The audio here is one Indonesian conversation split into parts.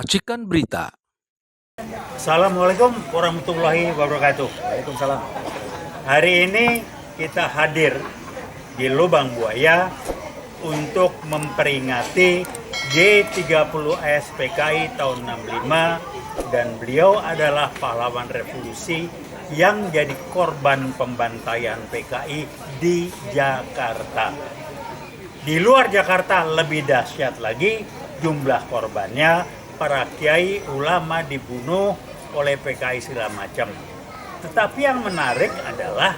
Racikan Berita. Assalamualaikum warahmatullahi wabarakatuh. Waalaikumsalam. Hari ini kita hadir di Lubang Buaya untuk memperingati G30S PKI tahun 65, dan beliau adalah pahlawan revolusi yang jadi korban pembantaian PKI di Jakarta. Di luar Jakarta lebih dahsyat lagi jumlah korbannya, para kiai ulama dibunuh oleh PKI segala macam. Tetapi yang menarik adalah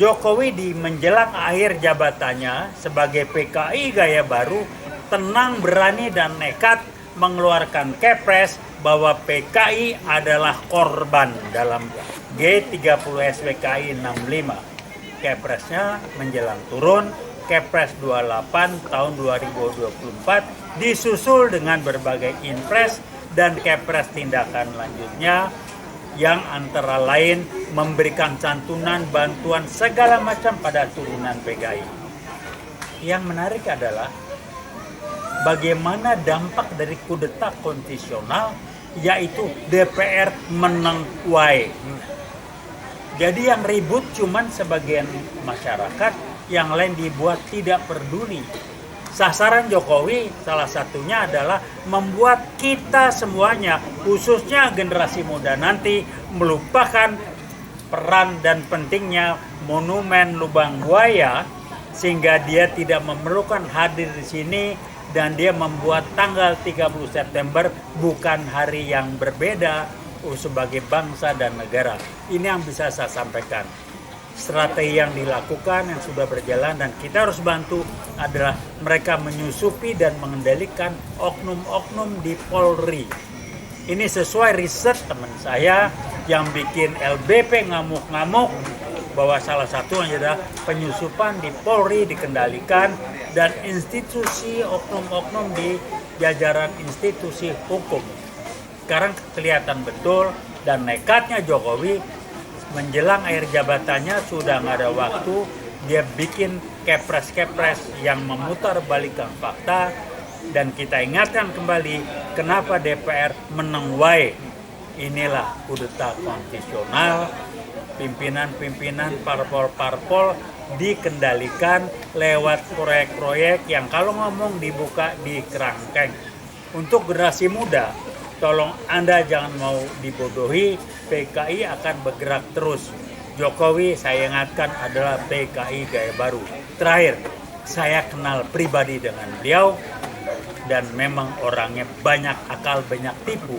Jokowi di menjelang akhir jabatannya sebagai PKI gaya baru tenang, berani dan nekat mengeluarkan kepres bahwa PKI adalah korban dalam G30S PKI 65. Kepresnya menjelang turun, Kepres 28 tahun 2024 disusul dengan berbagai impres dan kepres tindakan lanjutnya yang antara lain memberikan santunan, bantuan segala macam pada turunan PKI. Yang menarik adalah bagaimana dampak dari kudeta konstitusional, yaitu DPR menang wae. Jadi yang ribut cuman sebagian masyarakat, yang lain dibuat tidak peduli. Sasaran Jokowi salah satunya adalah membuat kita semuanya, khususnya generasi muda nanti, melupakan peran dan pentingnya monumen Lubang Buaya, sehingga dia tidak memerlukan hadir di sini, dan dia membuat tanggal 30 September bukan hari yang berbeda sebagai bangsa dan negara. Ini yang bisa saya sampaikan. Strategi yang dilakukan yang sudah berjalan dan kita harus bantu adalah mereka menyusupi dan mengendalikan oknum-oknum di Polri. Ini sesuai riset teman saya yang bikin LBP ngamuk-ngamuk bahwa salah satu adalah penyusupan di Polri dikendalikan dan institusi oknum-oknum di jajaran institusi hukum. Sekarang kelihatan betul, dan nekatnya Jokowi menjelang akhir jabatannya sudah nggak ada waktu, dia bikin kepres-kepres yang memutar balikan fakta, dan kita ingatkan kembali kenapa DPR menang wae. Inilah kudeta konstitusional, pimpinan-pimpinan parpol-parpol dikendalikan lewat proyek-proyek yang kalau ngomong dibuka di kerangkeng. Untuk generasi muda, tolong Anda jangan mau dibodohi, PKI akan bergerak terus. Jokowi saya ingatkan adalah PKI gaya baru. Terakhir, saya kenal pribadi dengan beliau dan memang orangnya banyak akal, banyak tipu.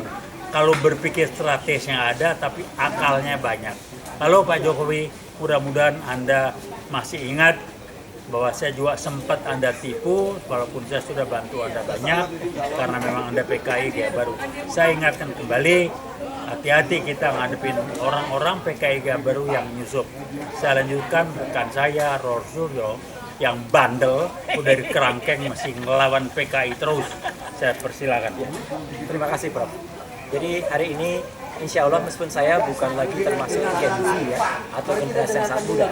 Kalau berpikir strategisnya ada, tapi akalnya banyak. Halo Pak Jokowi, mudah-mudahan Anda masih ingat bahwa saya juga sempat Anda tipu, walaupun saya sudah bantu Anda banyak, karena memang Anda PKI gaya baru. Saya ingatkan kembali, hati-hati kita ngadepin orang-orang PKI gaya baru yang nyusup. Saya lanjutkan rekan saya, Ror Suryo, yang bandel, udah di kerangkeng masih ngelawan PKI terus. Saya persilakan. Terima kasih Prof. Jadi hari ini insya Allah meskipun saya bukan lagi termasuk Gen Z ya, atau generasi yang sangat muda,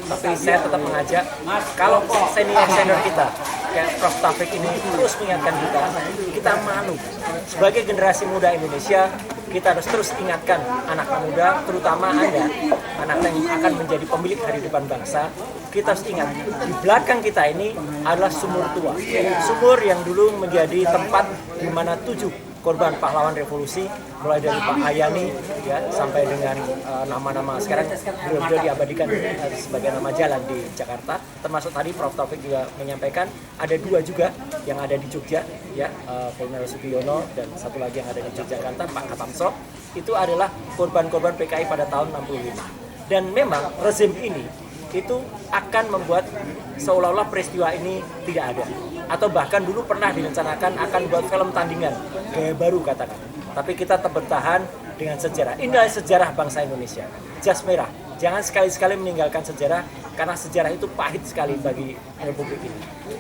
tapi saya tetap mengajak kalau senior kita kayak Prof Taufik ini terus mengingatkan kita malu sebagai generasi muda Indonesia. Kita harus terus ingatkan anak muda, terutama Anda, anak yang akan menjadi pemilik hari depan bangsa. Kita harus ingat, di belakang kita ini adalah sumur tua, sumur yang dulu menjadi tempat di mana 7 korban pahlawan revolusi, mulai dari Pak Hayani ya sampai dengan nama-nama sekarang beliau diabadikan sebagai nama jalan di Jakarta, termasuk tadi Prof Taufik juga menyampaikan ada 2 juga yang ada di Jogja ya, Kolonel Sugiono dan satu lagi yang ada di Yogyakarta Pak Katamso. Itu adalah korban-korban PKI pada tahun 65. Dan memang rezim ini itu akan membuat seolah-olah peristiwa ini tidak ada, atau bahkan dulu pernah direncanakan akan buat film tandingan gaya baru katakan, tapi kita tetap bertahan dengan sejarah. Inilah sejarah bangsa Indonesia, jas merah. Jangan sekali-sekali meninggalkan sejarah, karena sejarah itu pahit sekali bagi republik ini.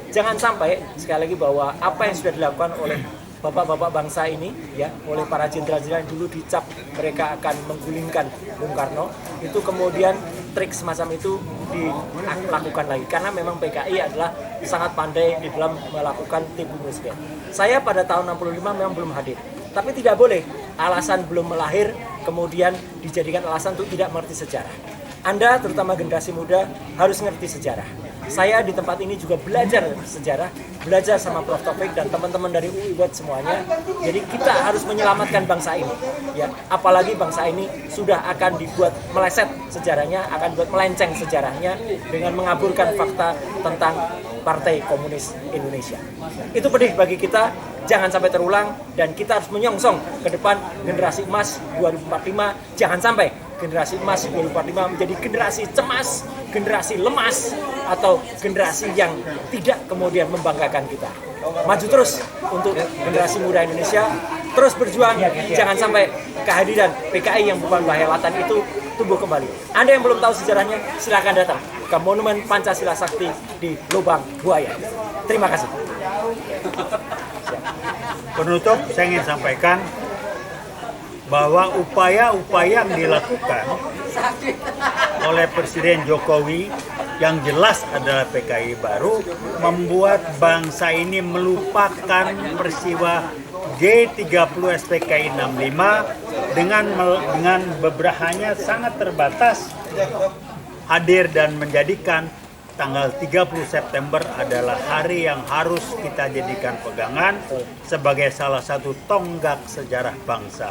Jangan sampai sekali lagi bahwa apa yang sudah dilakukan oleh bapak-bapak bangsa ini ya, oleh para jenderal-jenderal yang dulu dicap mereka akan menggulingkan Bung Karno, itu kemudian trik semacam itu dilakukan lagi, karena memang PKI adalah sangat pandai di dalam melakukan tipu muslihat. Saya pada tahun 65 memang belum hadir, Tapi tidak boleh alasan belum melahir kemudian dijadikan alasan untuk tidak mengerti sejarah. Anda, terutama generasi muda, harus ngerti sejarah. Saya di tempat ini juga belajar sejarah, belajar sama Prof. Taufik dan teman-teman dari UI buat semuanya. Jadi kita harus menyelamatkan bangsa ini. Ya, apalagi bangsa ini sudah akan dibuat meleset sejarahnya, akan dibuat melenceng sejarahnya dengan mengaburkan fakta tentang Partai Komunis Indonesia. Itu pedih bagi kita, jangan sampai terulang dan kita harus menyongsong ke depan generasi emas 2045. Jangan sampai generasi emas 2045 menjadi generasi cemas, generasi lemas, atau generasi yang tidak kemudian membanggakan kita. Maju terus untuk generasi muda Indonesia, terus berjuang, jangan sampai kehadiran PKI yang bukan bahelatan itu tumbuh kembali. Anda yang belum tahu sejarahnya, silakan datang ke Monumen Pancasila Sakti di Lubang Buaya. Terima kasih. Penutup, saya ingin sampaikan bahwa upaya-upaya yang dilakukan oleh Presiden Jokowi yang jelas adalah PKI baru membuat bangsa ini melupakan peristiwa G30 SPKI 65 dengan beberapanya sangat terbatas hadir dan menjadikan tanggal 30 September adalah hari yang harus kita jadikan pegangan sebagai salah satu tonggak sejarah bangsa.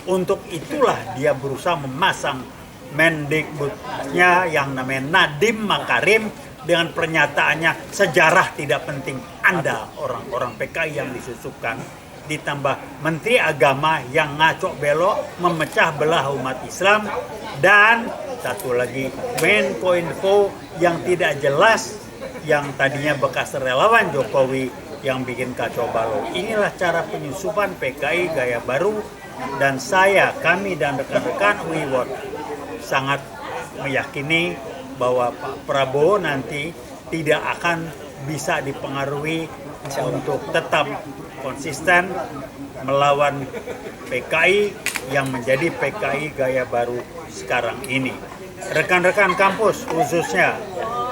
Untuk itulah dia berusaha memasang Mendikbudnya yang namanya Nadiem Makarim dengan pernyataannya sejarah tidak penting. Anda orang-orang PKI yang disusupkan ditambah Menteri Agama yang ngaco belok memecah belah umat Islam dan satu lagi Menko Info yang tidak jelas yang tadinya bekas relawan Jokowi yang bikin kacau balau. Inilah cara penyusupan PKI gaya baru dan kami dan rekan-rekan UIWOT sangat meyakini bahwa Pak Prabowo nanti tidak akan bisa dipengaruhi untuk tetap konsisten melawan PKI yang menjadi PKI gaya baru sekarang ini. Rekan-rekan kampus khususnya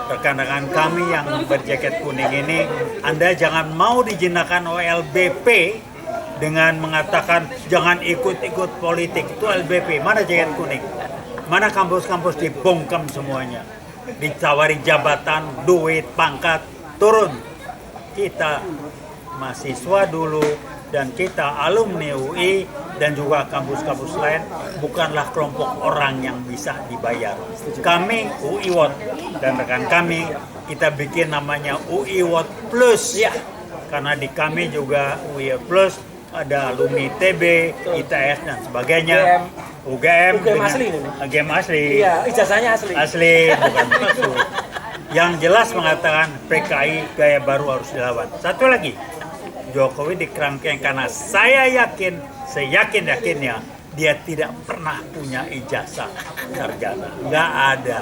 rekan-rekan kami yang berjaket kuning ini, Anda jangan mau dijinakan OLBP dengan mengatakan jangan ikut-ikut politik. Itu LBP, mana jaket kuning? Mana kampus-kampus dibongkam semuanya. Ditawari jabatan, duit, pangkat, turun. Kita mahasiswa dulu dan kita alumni UI dan juga kampus-kampus lain bukanlah kelompok orang yang bisa dibayar. Kami UIWOT dan rekan kami kita bikin namanya UIWOT Plus ya. Karena di kami juga UIWOT Plus ada alumni TB, ITS dan sebagainya. UGM asli ini. UGM asli. Iya, ijazahnya asli. Asli, bukan palsu. Yang jelas mengatakan PKI gaya baru harus dilawan. Satu lagi, Jokowi dikerangkeng karena saya yakin-yakinnya dia tidak pernah punya ijazah sarjana. Nggak ada.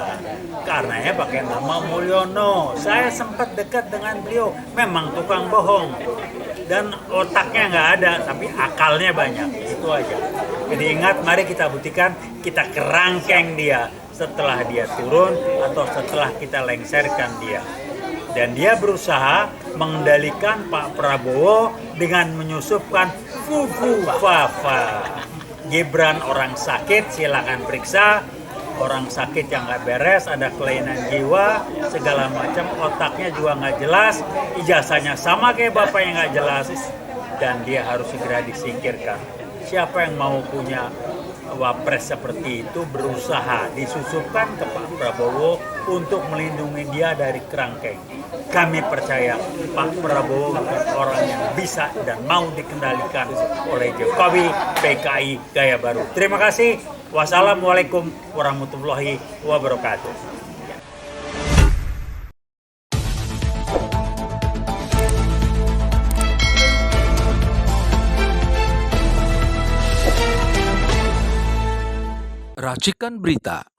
Karenanya pakai nama Mulyono. Saya sempat dekat dengan beliau. Memang tukang bohong. Dan otaknya nggak ada, tapi akalnya banyak. Itu aja. Jadi ingat, mari kita buktikan, kita kerangkeng dia setelah dia turun atau setelah kita lengserkan dia. Dan dia berusaha mengendalikan Pak Prabowo dengan menyusupkan Fufu Fafa. Gibran orang sakit, silakan periksa. Orang sakit yang nggak beres, ada kelainan jiwa, segala macam, otaknya juga nggak jelas, ijazahnya sama kayak bapak yang nggak jelas, dan dia harus segera disingkirkan. Siapa yang mau punya wapres seperti itu berusaha disusupkan ke Pak Prabowo untuk melindungi dia dari kerangkeng. Kami percaya Pak Prabowo bukan orang yang bisa dan mau dikendalikan oleh Jokowi, PKI gaya baru. Terima kasih. Wassalamualaikum warahmatullahi wabarakatuh. Racikan Berita